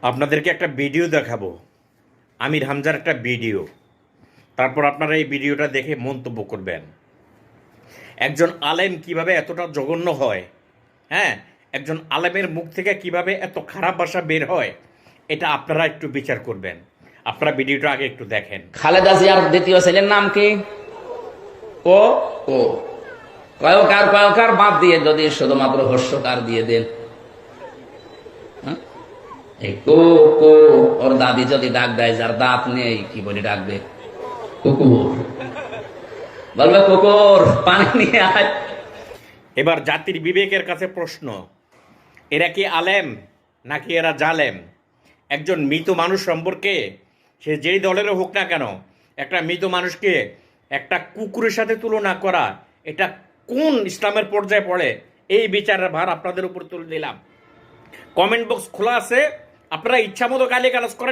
আপনাদেরকে একটা ভিডিও দেখাবো, আমির হামজার একটা ভিডিও। তারপর আপনারা এই ভিডিওটা দেখে মন্তব্য করবেন একজন আলেম কিভাবে এতটা জঘন্য হয়। হ্যাঁ, একজন আলেমের মুখ থেকে কিভাবে এত খারাপ ভাষা বের হয়, এটা আপনারা একটু বিচার করবেন। আপনারা ভিডিওটা আগে একটু দেখেন। খালেদা জিয়ার দ্বিতীয় ছেলের নাম কি? ও ও কয়কার বাদ দিয়ে যদি শুধুমাত্র হর্ষকার দিয়ে দেন। এই কো কো, ওর দাদি যদি ডাক দেয়, যার দাঁত নেই, কি বলে ডাকবে? কুকুর। বলবে কুকুর পানি নিয়ে আয়। এবার জাতির বিবেকের কাছে প্রশ্ন, এরা কি আলেম নাকি এরা জালেম? একজন মৃত মানুষ সম্পর্কে, সে যেই দলেরও হোক না কেন, একটা মৃত মানুষকে একটা কুকুরের সাথে তুলনা করা, এটা কোন ইসলামের পর্যায়ে পড়ে? এই বিচারের ভার আপনাদের উপর তুলে দিলাম। কমেন্ট বক্স খোলা আছে, আপনারা ইচ্ছা মতো গালিগালাজ করেন,